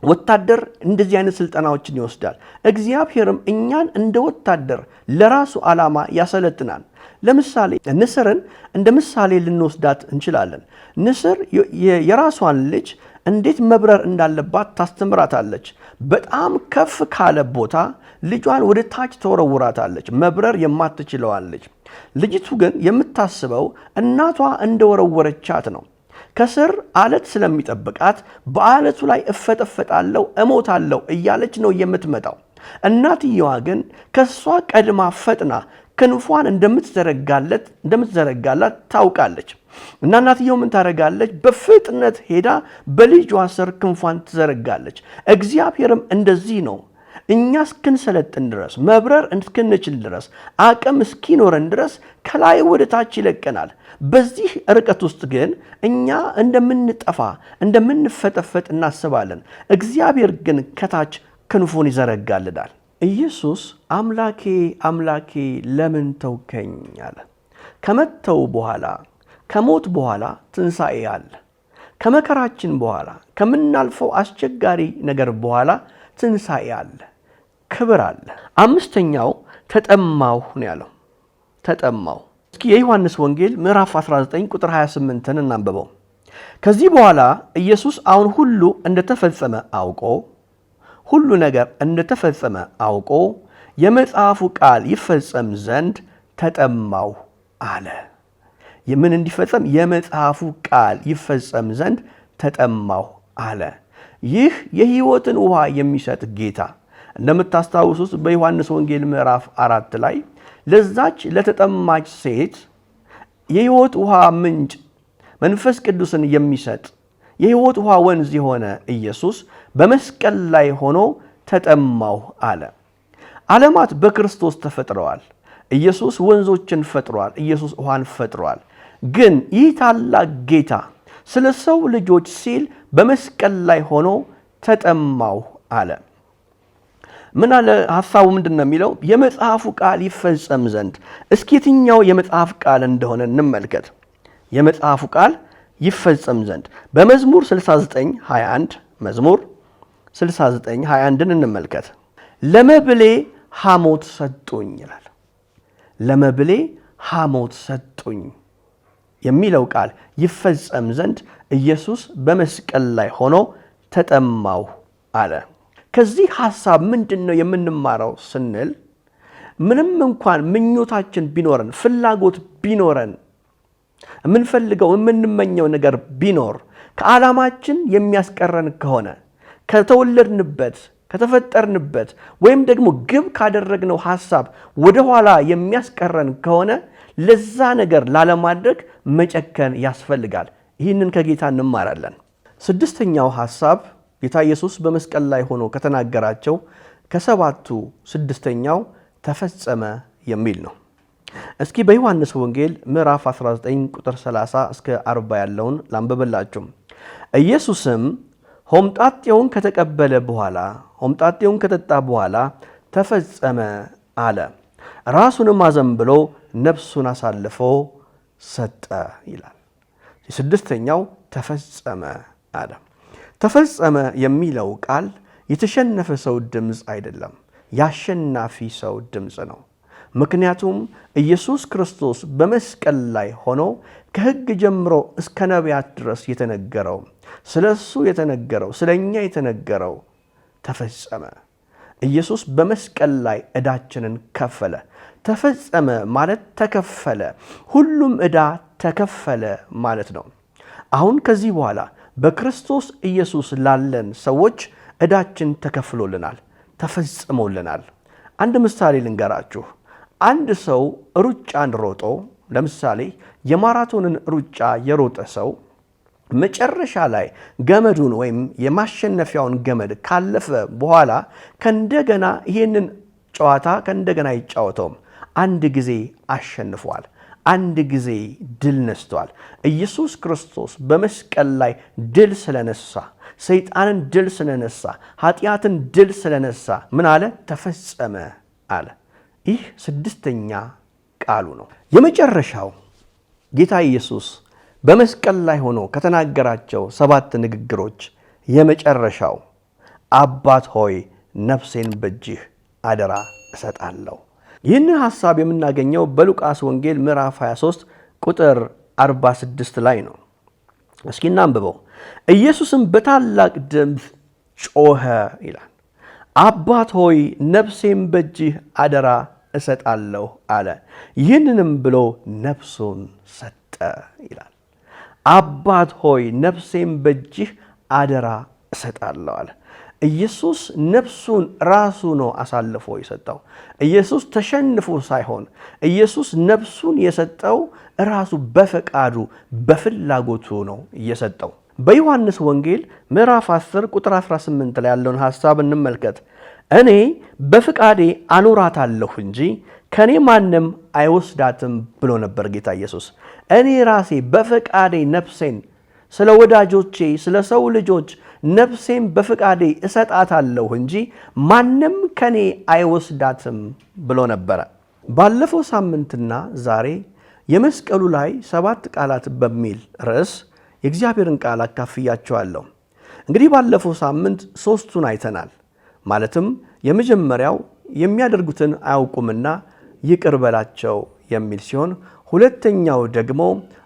ወታደር እንደዚህ አይነት ስልጠናዎችን ይወስዳል። እግዚአብሔርም እኛን እንደ ወታደር ለራሱ ዓላማ ያሰለጥናል። ለምሳሌ ንስርን እንደ ምሳሌ ልንወስዳት እንችላለን። ንስር የራሷን ልጅ እንዴት መብረር እንዳለባት ታስተምራታለች። በጣም ከፍ ካለ ቦታ ልጇን ወደ ታች ተወረውራታለች፣ መብረር የማትችለዋን ልጅ። ልጅቱ ግን የምታስበው እናቷ እንደወረወረቻት ነው። ከስር አለት ስለሚጠብቃት በአለቱ ላይ እፈጠፈጣለሁ እሞታለሁ እያለች ነው የምትመጣው። እናትየዋ ግን ከሷ ቀድማ ፈጥና ክንፏን እንደምትዘረጋላት ታውቃለች። እና እናትየው ምን ታደርጋለች? በፍጥነት ሄዳ በልጇ ስር ክንፏን ትዘረጋለች። እግዚአብሔርም እንደዚህ ነው። እኛ እስክንሰለጥን ድረስ መብረር እስክንችል ድረስ አቅም እስኪኖረን ድረስ ከላይ ወደ ታች ይለቀናል። በዚህ ርቀት ውስጥ ግን እኛ እንደምንጠፋ እንደምንፈጠፈጥ እናስባለን። እግዚአብሔር ግን ከታች ክንፉን ይዘረጋልናል። ኢየሱስ አምላኬ አምላኬ ለምን ተውከኝ አለ። ከመተው በኋላ ከሞት በኋላ ትንሣኤ አለ። ከመከራችን በኋላ ከምናልፈው አስቸጋሪ ነገር በኋላ ትንሣኤ አለ፣ ክብር አለ። አምስተኛው ተጠማሁ ነው ያለው። ተጠማሁ። እስኪ የዮሐንስ ወንጌል ምዕራፍ 19 ቁጥር 28ን እናንብበው። ከዚህ በኋላ ኢየሱስ አሁን ሁሉ ነገር እንደተፈጸመ አውቆ የመጽሐፉ ቃል ይፈጸም ዘንድ ተጠማሁ አለ። ምን እንዲፈጸም? የመጽሐፉ ቃል ይፈጸም ዘንድ ተጠማሁ አለ። ይህ የሕይወትን ውሃ የሚሰጥ ጌታ እንደምታስታውሱት በዮሐንስ ወንጌል ምዕራፍ 4 ላይ ለዛች ለተጠማች ሴት የሕይወት ውሃ ምንጭ መንፈስ ቅዱስን የሚሰጥ የሕይወት ውሃ ወንዝ የሆነ ኢየሱስ በመስቀል ላይ ሆኖ ተጠማሁ አለ። ዓለማት በክርስቶስ ተፈጥረዋል። ኢየሱስ ወንዞችን ፈጥሯል። ኢየሱስ ውሃን ፈጥሯል። ግን ይህ ታላቅ ጌታ ስለ ሰው ልጆች ሲል በመስቀል ላይ ሆኖ ተጠማሁ አለ። ምን አለ? ሐሳቡ ምንድነው የሚለው? የመጽሐፉ ቃል ይፈጸም ዘንድ። እስኪ የትኛው የመጽሐፍ ቃል እንደሆነ እንመልከት። የመጽሐፉ ቃል ይፈጸም ዘንድ በመዝሙር 69:21 መዝሙር 69:21ን እንመልከት። ለመብሌ ሐሞት ሰጡኝ ይላል። ለመብሌ ሐሞት ሰጡኝ የሚለው ቃል ይፈጸም ዘንድ ኢየሱስ በመስቀል ላይ ሆኖ ተጠማሁ አለ። ከዚህ ሐሳብ ምንድነው የምንማረው ስንል ምንም እንኳን ምኞታችን ቢኖረን ፍላጎት ቢኖረን የምንፈልገው የምንመኘው ነገር ቢኖር ከዓላማችን የሚያስቀረን ከሆነ ከተወለድንበት ከተፈጠርንበት ወይም ደግሞ ግብ ካደረግነው ሐሳብ ወደ ኋላ የሚያስቀረን ከሆነ ለዛ ነገር ላለማድረግ መጨከን ያስፈልጋል። ይህንን ከጌታ እንማራለን። ስድስተኛው ሐሳብ ጌታ ኢየሱስ በመስቀል ላይ ሆኖ ከተናገራቸው ከሰባቱ ስድስተኛው ተፈጸመ የሚል ነው። እስኪ በዮሐንስ ወንጌል ምዕራፍ 19 ቁጥር 30 እስከ 40 ያለውን ላንብብላችሁ። ኢየሱስም ሆምጣጤውን ከተቀበለ በኋላ ሆምጣጤውን ከጠጣ በኋላ ተፈጸመ አለ። ራሱንም አዘንብሎ ነፍሱን አሳልፎ ሰጠ ይላል። ስድስተኛው ተፈጸመ አለ። ተፈጸመ የሚለው ቃል የተሸነፈ ሰው ድምፅ አይደለም፣ ያሸናፊ ሰው ድምፅ ነው። ምክንያቱም ኢየሱስ ክርስቶስ በመስቀል ላይ ሆኖ ከሕግ ጀምሮ እስከ ነቢያት ድረስ የተነገረው ስለሱ የተነገረው ስለኛ የተነገረው ተፈጸመ። ኢየሱስ በመስቀል ላይ ዕዳችንን ከፈለ። ተፈጸመ ማለት ተከፈለ። ሁሉም ዕዳ ተከፈለ ማለት ነው። አሁን ከዚህ በኋላ በክርስቶስ ኢየሱስ ላለን ሰዎች ዕዳችን ተከፍሎልናል፣ ተፈጽሞልናል። አንድ ምሳሌ ልንገራችሁ። አንድ ሰው ሩጫን ሮጦ ለምሳሌ የማራቶንን ሩጫ የሮጠ ሰው መጨረሻ ላይ ገመዱን ወይም የማሸነፊያውን ገመድ ካለፈ በኋላ ከእንደገና ይህንን ጨዋታ ከእንደገና አይጫወተውም። አንድ ጊዜ አሸንፏል። አንድ ጊዜ ድል ነስቷል። ኢየሱስ ክርስቶስ በመስቀል ላይ ድል ስለነሳ፣ ሰይጣንን ድል ስለነሳ፣ ኃጢአትን ድል ስለነሳ ምን አለ? ተፈጸመ አለ። ይህ ስድስተኛ ቃሉ ነው። የመጨረሻው ጌታ ኢየሱስ በመስቀል ላይ ሆኖ ከተናገራቸው 7 ንግግሮች የመጨረሻው አባት ሆይ ነፍሴን በእጅህ አደራ እሰጣለሁ። ይህንን ሐሳብ የምናገኘው በሉቃስ ወንጌል ምዕራፍ 23 ቁጥር 46 ላይ ነው። እስኪ እናንብበው። ኢየሱስም በታላቅ ድምፅ ጮኸ ይላል። አባት ሆይ ነፍሴን በእጅህ አደራ እሰጣለሁ አለ። ይህንንም ብሎ ነፍሱን ሰጠ ይላል። አባት ሆይ ነፍሴን በእጅህ አደራ እሰጣለሁ አለ። ኢየሱስ ነፍሱን ራሱ ነው አሳልፎ የሰጠው። ኢየሱስ ተሸንፎ ሳይሆን ኢየሱስ ነፍሱን የሰጠው ራሱ በፈቃዱ በፍላጎቱ ነው የሰጠው። በዮሐንስ ወንጌል ምዕራፍ 10 ቁጥር 18 ላይ ያለውን ሐሳብ እንመልከት። እኔ በፍቃዴ አኖራታለሁ እንጂ ከኔ ማንም አይወስዳትም ብሎ ነበር ጌታ ኢየሱስ። እኔ ራሴ በፍቃዴ ነፍሴን ስለ ወዳጆቼ ስለ ሰው ልጆች ነፍሴን በፍቃዴ እሰጣታለሁ እንጂ ማንም ከኔ አይወስዳትም ብሎ ነበረ። ባለፈው ሳምንትና ዛሬ የመስቀሉ ላይ 7 ቃላት በሚል ርዕስ የእግዚአብሔርን ቃል አካፍያቸዋለሁ። እንግዲህ ባለፈው ሳምንት 3ቱን አይተናል። ማለትም የመጀመሪያው የሚያደርጉትን አያውቁምና ይቅር በላቸው የሚል ሲሆን፣ ሁለተኛው ደግሞ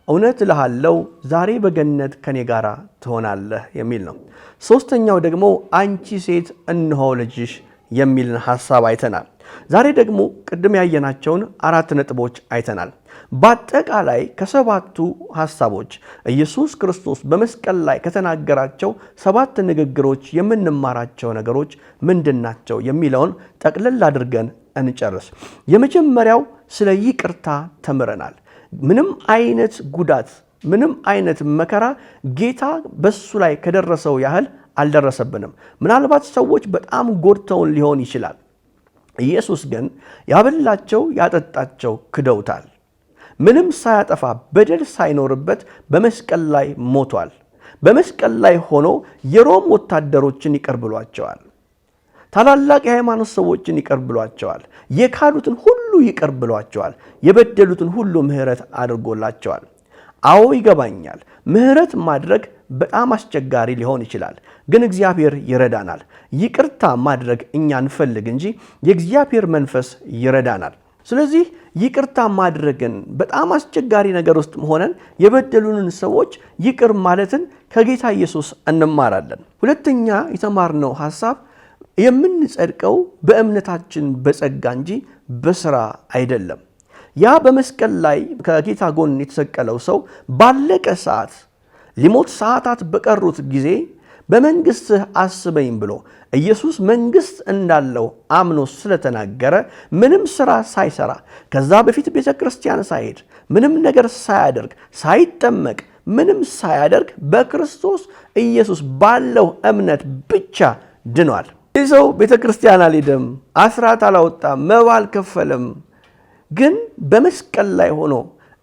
እውነት እልሃለሁ ዛሬ በገነት ከኔ ጋር ትሆናለህ የሚል ነው። ሶስተኛው ደግሞ አንቺ ሴት እነሆ ልጅሽ የሚልን ሐሳብ አይተናል። ዛሬ ደግሞ ቅድም ያየናቸውን 4 ነጥቦች አይተናል። በአጠቃላይ ከሰባቱ ሐሳቦች ኢየሱስ ክርስቶስ በመስቀል ላይ ከተናገራቸው 7 ንግግሮች የምንማራቸው ነገሮች ምንድናቸው የሚለውን ጠቅለል አድርገን እንጨርስ። የመጀመሪያው ስለ ይቅርታ ተምረናል። ምንም አይነት ጉዳት፣ ምንም አይነት መከራ ጌታ በሱ ላይ ከደረሰው ያህል አልደረሰብንም። ምናልባት ሰዎች በጣም ጎድተውን ሊሆን ይችላል። ኢየሱስ ግን ያበላቸው ያጠጣቸው ክደውታል። ምንም ሳያጠፋ በደል ሳይኖርበት በመስቀል ላይ ሞቷል። በመስቀል ላይ ሆኖ የሮም ወታደሮችን ይቅር ብሏቸዋል። ታላላቅ የሃይማኖት ሰዎችን ይቅር ብሏቸዋል። የካዱትን ሁሉ ይቅር ብሏቸዋል። የበደሉትን ሁሉ ምህረት አድርጎላቸዋል። አዎ ይገባኛል፣ ምህረት ማድረግ በጣም አስቸጋሪ ሊሆን ይችላል። ግን እግዚአብሔር ይረዳናል። ይቅርታ ማድረግ እኛ እንፈልግ እንጂ የእግዚአብሔር መንፈስ ይረዳናል። ስለዚህ ይቅርታ ማድረግን በጣም አስቸጋሪ ነገር ውስጥ ሆነን የበደሉንን ሰዎች ይቅር ማለትን ከጌታ ኢየሱስ እንማራለን። ሁለተኛ የተማርነው ሐሳብ የምንጸድቀው በእምነታችን በጸጋ እንጂ በሥራ አይደለም። ያ በመስቀል ላይ ከጌታ ጎን የተሰቀለው ሰው ባለቀ ሰዓት ሊሞት ሰዓታት በቀሩት ጊዜ በመንግሥትህ አስበኝ ብሎ ኢየሱስ መንግሥት እንዳለው አምኖ ስለተናገረ ምንም ሥራ ሳይሰራ ከዛ በፊት ቤተ ክርስቲያን ሳይሄድ ምንም ነገር ሳያደርግ ሳይጠመቅ ምንም ሳያደርግ በክርስቶስ ኢየሱስ ባለው እምነት ብቻ ድኗል። ይህ ሰው ቤተ ክርስቲያን አልሄደም፣ አስራት አላወጣም፣ መባ አልከፈለም። ግን በመስቀል ላይ ሆኖ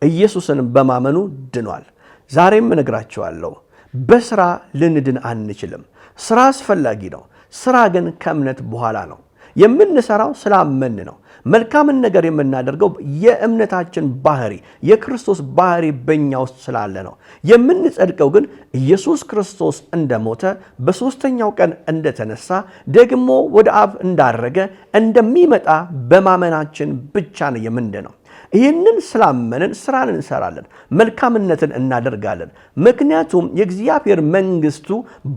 ኢየሱስን በማመኑ ድኗል። ዛሬም እነግራችኋለሁ፣ በሥራ ልንድን አንችልም። ሥራ አስፈላጊ ነው። ሥራ ግን ከእምነት በኋላ ነው። የምንሰራው ስላመን ነው። መልካምን ነገር የምናደርገው የእምነታችን ባህሪ የክርስቶስ ባህሪ በእኛ ውስጥ ስላለ ነው። የምንጸድቀው ግን ኢየሱስ ክርስቶስ እንደሞተ በሦስተኛው ቀን እንደተነሳ ደግሞ ወደ አብ እንዳረገ እንደሚመጣ በማመናችን ብቻ ነው የምንድነው። ይህንን ስላመንን ስራን እንሰራለን፣ መልካምነትን እናደርጋለን። ምክንያቱም የእግዚአብሔር መንግሥቱ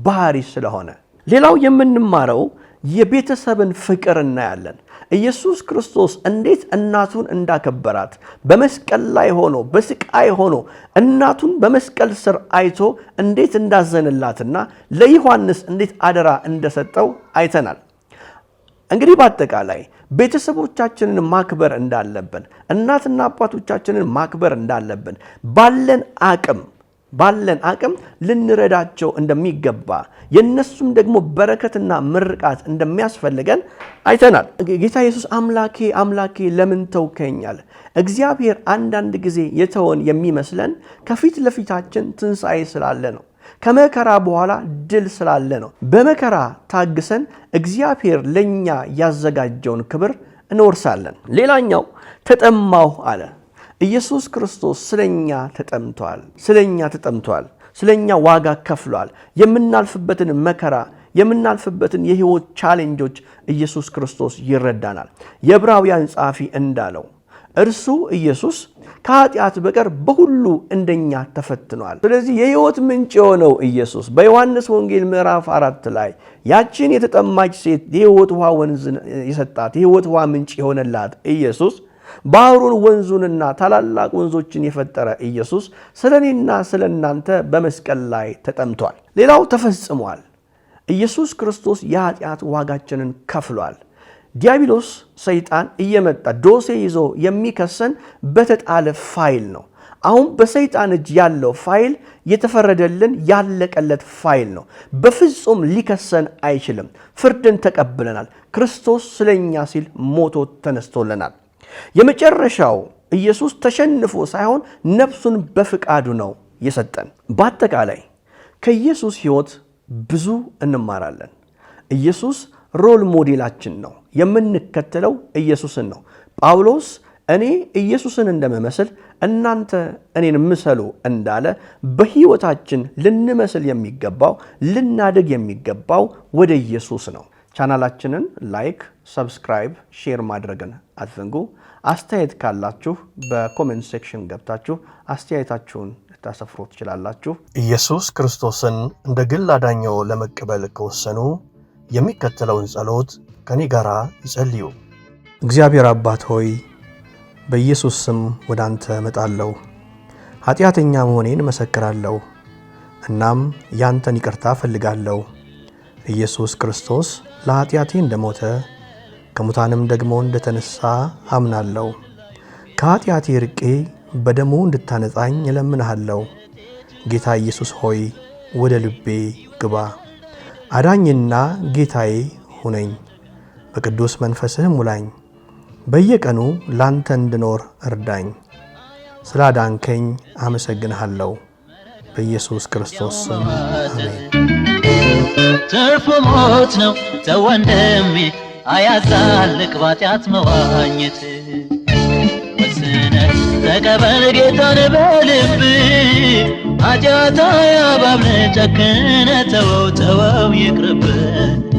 ባህሪ ስለሆነ። ሌላው የምንማረው የቤተሰብን ፍቅር እናያለን። ኢየሱስ ክርስቶስ እንዴት እናቱን እንዳከበራት በመስቀል ላይ ሆኖ በስቃይ ሆኖ እናቱን በመስቀል ስር አይቶ እንዴት እንዳዘንላትና ለዮሐንስ እንዴት አደራ እንደሰጠው አይተናል። እንግዲህ በአጠቃላይ ቤተሰቦቻችንን ማክበር እንዳለብን፣ እናትና አባቶቻችንን ማክበር እንዳለብን ባለን አቅም ልንረዳቸው እንደሚገባ የነሱም ደግሞ በረከትና ምርቃት እንደሚያስፈልገን አይተናል። ጌታ ኢየሱስ አምላኬ አምላኬ ለምን ተውከኛል? እግዚአብሔር አንዳንድ ጊዜ የተወን የሚመስለን ከፊት ለፊታችን ትንሣኤ ስላለ ነው። ከመከራ በኋላ ድል ስላለ ነው። በመከራ ታግሰን እግዚአብሔር ለኛ ያዘጋጀውን ክብር እንወርሳለን። ሌላኛው ተጠማሁ አለ። ኢየሱስ ክርስቶስ ስለኛ ተጠምቷል፣ ስለኛ ዋጋ ከፍሏል። የምናልፍበትን መከራ የምናልፍበትን የህይወት ቻሌንጆች ኢየሱስ ክርስቶስ ይረዳናል። የዕብራውያን ጸሐፊ እንዳለው እርሱ ኢየሱስ ከኃጢአት በቀር በሁሉ እንደኛ ተፈትኗል። ስለዚህ የህይወት ምንጭ የሆነው ኢየሱስ በዮሐንስ ወንጌል ምዕራፍ 4 ላይ ያችን የተጠማች ሴት የህይወት ውሃ ወንዝ የሰጣት የህይወት ውሃ ምንጭ የሆነላት ኢየሱስ ባህሩን ወንዙንና ታላላቅ ወንዞችን የፈጠረ ኢየሱስ ስለኔና ስለናንተ በመስቀል ላይ ተጠምቷል። ሌላው ተፈጽሟል። ኢየሱስ ክርስቶስ የኃጢአት ዋጋችንን ከፍሏል። ዲያብሎስ ሰይጣን እየመጣ ዶሴ ይዞ የሚከሰን በተጣለ ፋይል ነው። አሁን በሰይጣን እጅ ያለው ፋይል የተፈረደልን ያለቀለት ፋይል ነው። በፍጹም ሊከሰን አይችልም። ፍርድን ተቀብለናል። ክርስቶስ ስለኛ ሲል ሞቶ ተነስቶልናል። የመጨረሻው ኢየሱስ ተሸንፎ ሳይሆን ነፍሱን በፍቃዱ ነው የሰጠን። በአጠቃላይ ከኢየሱስ ሕይወት ብዙ እንማራለን። ኢየሱስ ሮል ሞዴላችን ነው። የምንከተለው ኢየሱስን ነው። ጳውሎስ እኔ ኢየሱስን እንደምመስል እናንተ እኔን ምሰሉ እንዳለ በሕይወታችን ልንመስል የሚገባው ልናድግ የሚገባው ወደ ኢየሱስ ነው። ቻናላችንን ላይክ፣ ሰብስክራይብ፣ ሼር ማድረግን አትዘንጉ። አስተያየት ካላችሁ በኮሜንት ሴክሽን ገብታችሁ አስተያየታችሁን ልታሰፍሩ ትችላላችሁ። ኢየሱስ ክርስቶስን እንደ ግል አዳኝዎ ለመቀበል ከወሰኑ የሚከተለውን ጸሎት ከኔ ጋር ይጸልዩ። እግዚአብሔር አባት ሆይ በኢየሱስ ስም ወደ አንተ እመጣለሁ። ኃጢአተኛ መሆኔን መሰክራለሁ። እናም ያንተን ይቅርታ ፈልጋለሁ። ኢየሱስ ክርስቶስ ለኃጢአቴ እንደሞተ ከሙታንም ደግሞ እንደተነሳ አምናለሁ። ከኃጢአቴ ርቄ በደሙ እንድታነጻኝ እለምንሃለሁ። ጌታ ኢየሱስ ሆይ ወደ ልቤ ግባ፣ አዳኝና ጌታዬ ሁነኝ። በቅዱስ መንፈስህ ሙላኝ። በየቀኑ ላንተ እንድኖር እርዳኝ። ስላዳንከኝ አመሰግንሃለሁ። በኢየሱስ ክርስቶስ ስም አሜን። ትርፉ ሞት ነው ተወንድሜ፣ አያዛልቅ ባጢአት መዋኘት። ወስነህ ተቀበል ጌታን በልብ፣ ኃጢአት አያባብልህ ጨክነህ ተወው ይቅርብህ።